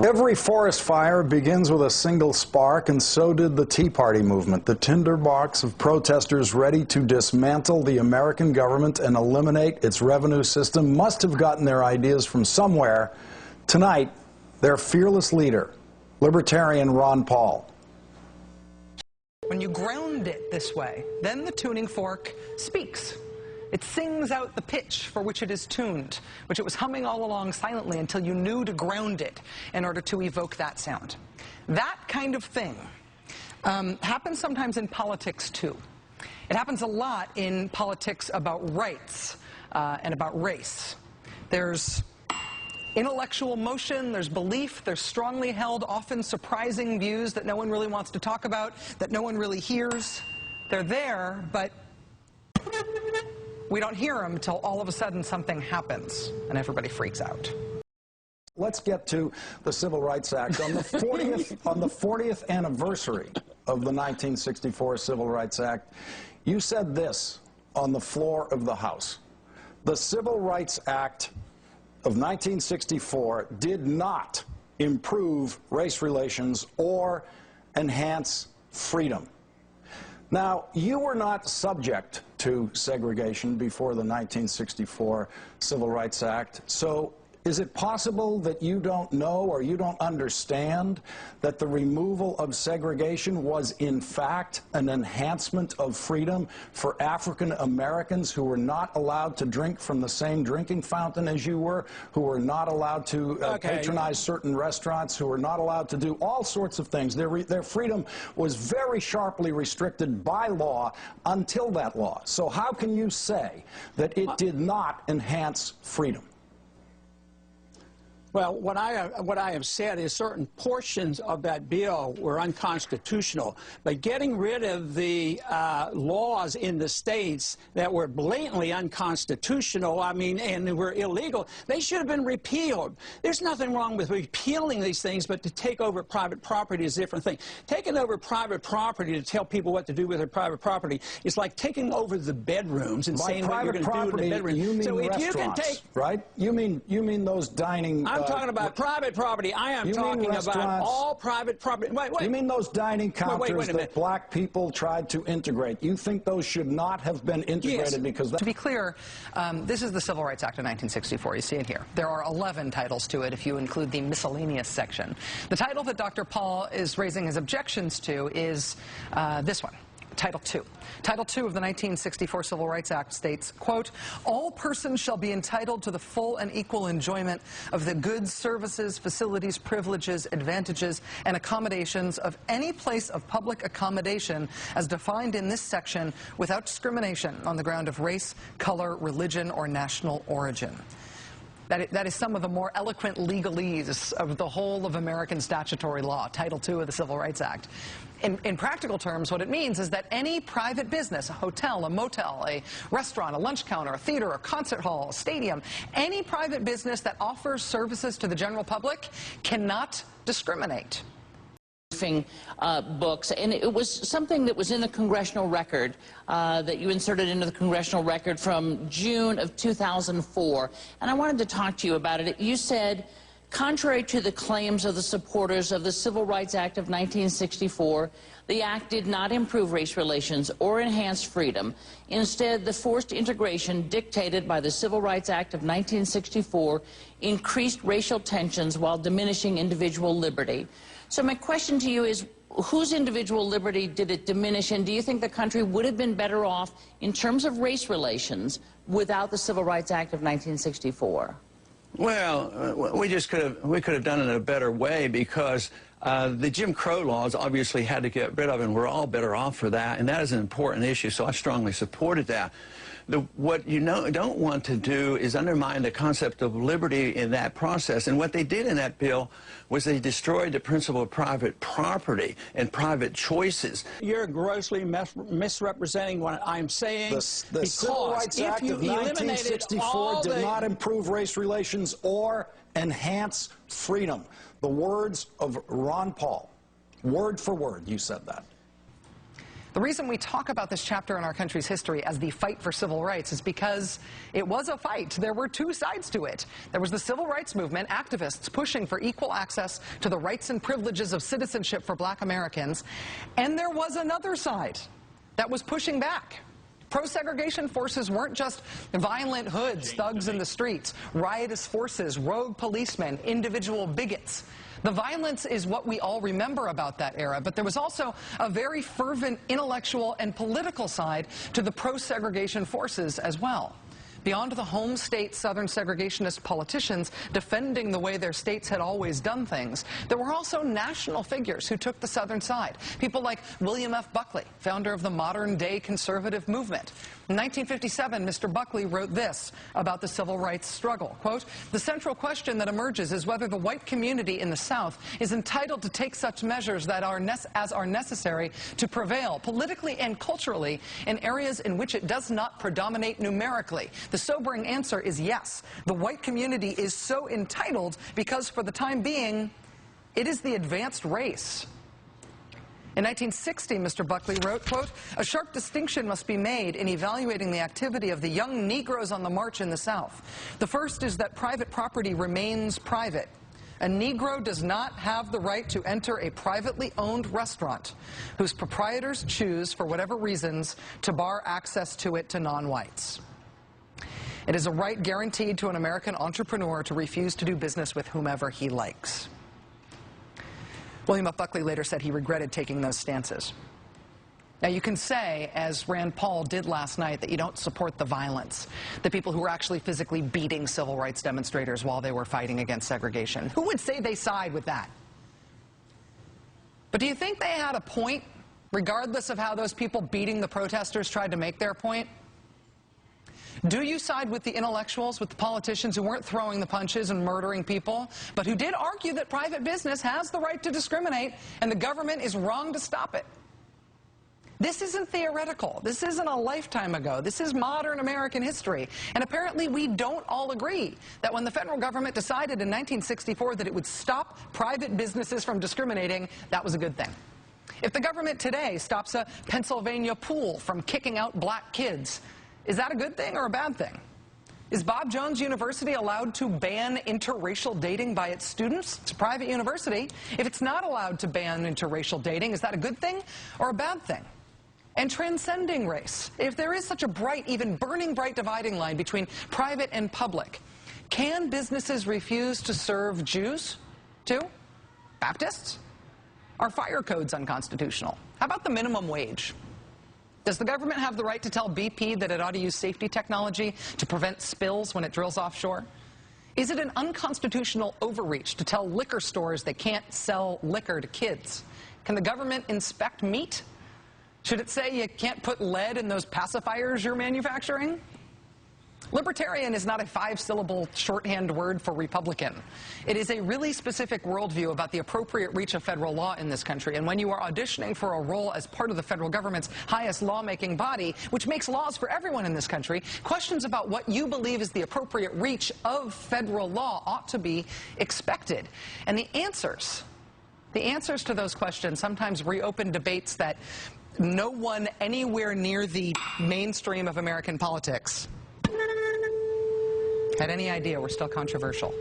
Every forest fire begins with a single spark, and so did the Tea Party movement. The tinderbox of protesters ready to dismantle the American government and eliminate its revenue system must have gotten their ideas from somewhere. Tonight, their fearless leader, Libertarian Ron Paul. When you ground it this way, then the tuning fork speaks. It sings out the pitch for which it is tuned, which it was humming all along silently until you knew to ground it in order to evoke that sound. That kind of thing happens sometimes in politics, too. It happens a lot in politics about rights and about race. There's intellectual motion, there's belief, there's strongly held, often surprising views that no one really wants to talk about, that no one really hears. They're there, but we don't hear them until all of a sudden something happens and everybody freaks out. Let's get to the Civil Rights Act. On the 40th anniversary of the 1964 Civil Rights Act, you said this on the floor of the House. The Civil Rights Act of 1964 did not improve race relations or enhance freedom. Now, you were not subject to segregation before the 1964 Civil Rights Act, so is it possible that you don't know or you don't understand that the removal of segregation was in fact an enhancement of freedom for African Americans who were not allowed to drink from the same drinking fountain as you were, who were not allowed to patronize certain restaurants, who were not allowed to do all sorts of things? Their freedom was very sharply restricted by law until that law. So how can you say that it did not enhance freedom? Well, what I have said is certain portions of that bill were unconstitutional. But getting rid of the laws in the states that were blatantly unconstitutional, I mean, and were illegal, they should have been repealed. There's nothing wrong with repealing these things, but to take over private property is a different thing. Taking over private property to tell people what to do with their private property is like taking over the bedrooms and saying what you're going to do in the bedroom. You mean so if restaurants, you can take, right? You mean those dining... I'm talking about private property. I am talking about all private property. Wait. You mean those dining counters that black people tried to integrate? You think those should not have been integrated because... To be clear, this is the Civil Rights Act of 1964. You see it here. There are 11 titles to it if you include the miscellaneous section. The title that Dr. Paul is raising his objections to is this one. Title II. Title II of the 1964 Civil Rights Act states, quote, all persons shall be entitled to the full and equal enjoyment of the goods, services, facilities, privileges, advantages, and accommodations of any place of public accommodation as defined in this section without discrimination on the ground of race, color, religion, or national origin. That is some of the more eloquent legalese of the whole of American statutory law, Title II of the Civil Rights Act. In practical terms, what it means is that any private business, a hotel, a motel, a restaurant, a lunch counter, a theater, a concert hall, a stadium, any private business that offers services to the general public cannot discriminate. Books, and it was something that was in the congressional record that you inserted into the congressional record from June of 2004, and I wanted to talk to you about it. You said, contrary to the claims of the supporters of the Civil Rights Act of 1964, the act did not improve race relations or enhance freedom. Instead, the forced integration dictated by the Civil Rights Act of 1964 increased racial tensions while diminishing individual liberty. So my question to you is, whose individual liberty did it diminish, and do you think the country would have been better off in terms of race relations without the Civil Rights Act of 1964? Well, we could have done it in a better way, because the Jim Crow laws obviously had to get rid of, and we're all better off for that, and that is an important issue, so I strongly supported that. What you don't want to do is undermine the concept of liberty in that process, and what they did in that bill was they destroyed the principle of private property and private choices. You're grossly misrepresenting what I'm saying. The Civil Rights Act of 1964 did not improve race relations or enhance freedom. The words of Ron Paul. Word for word, you said that. The reason we talk about this chapter in our country's history as the fight for civil rights is because it was a fight. There were two sides to it. There was the civil rights movement, activists pushing for equal access to the rights and privileges of citizenship for black Americans, and there was another side that was pushing back. Pro-segregation forces weren't just violent hoods, thugs in the streets, riotous forces, rogue policemen, individual bigots. The violence is what we all remember about that era, but there was also a very fervent intellectual and political side to the pro-segregation forces as well. Beyond the home state Southern segregationist politicians defending the way their states had always done things, there were also national figures who took the Southern side. People like William F. Buckley, founder of the modern-day conservative movement. In 1957, Mr. Buckley wrote this about the civil rights struggle, quote, "The central question that emerges is whether the white community in the South is entitled to take such measures that are necessary to prevail politically and culturally in areas in which it does not predominate numerically. The sobering answer is yes. The white community is so entitled because for the time being, it is the advanced race." In 1960, Mr. Buckley wrote, quote, "A sharp distinction must be made in evaluating the activity of the young Negroes on the march in the South. The first is that private property remains private. A Negro does not have the right to enter a privately owned restaurant whose proprietors choose, for whatever reasons, to bar access to it to non-whites. It is a right guaranteed to an American entrepreneur to refuse to do business with whomever he likes." William F. Buckley later said he regretted taking those stances. Now, you can say, as Rand Paul did last night, that you don't support the violence, the people who were actually physically beating civil rights demonstrators while they were fighting against segregation. Who would say they side with that? But do you think they had a point, regardless of how those people beating the protesters tried to make their point? Do you side with the intellectuals, with the politicians who weren't throwing the punches and murdering people, but who did argue that private business has the right to discriminate and the government is wrong to stop it? This isn't theoretical. This isn't a lifetime ago. This is modern American history. And apparently we don't all agree that when the federal government decided in 1964 that it would stop private businesses from discriminating, that was a good thing. If the government today stops a Pennsylvania pool from kicking out black kids, is that a good thing or a bad thing? Is Bob Jones University allowed to ban interracial dating by its students? It's a private university. If it's not allowed to ban interracial dating, is that a good thing or a bad thing? And transcending race, if there is such a bright, even burning bright dividing line between private and public, can businesses refuse to serve Jews too? Baptists? Are fire codes unconstitutional? How about the minimum wage? Does the government have the right to tell BP that it ought to use safety technology to prevent spills when it drills offshore? Is it an unconstitutional overreach to tell liquor stores they can't sell liquor to kids? Can the government inspect meat? Should it say you can't put lead in those pacifiers you're manufacturing? Libertarian is not a 5-syllable shorthand word for Republican. It is a really specific worldview about the appropriate reach of federal law in this country. And when you are auditioning for a role as part of the federal government's highest lawmaking body, which makes laws for everyone in this country, questions about what you believe is the appropriate reach of federal law ought to be expected. And the answers to those questions sometimes reopen debates that no one anywhere near the mainstream of American politics had any idea were still controversial.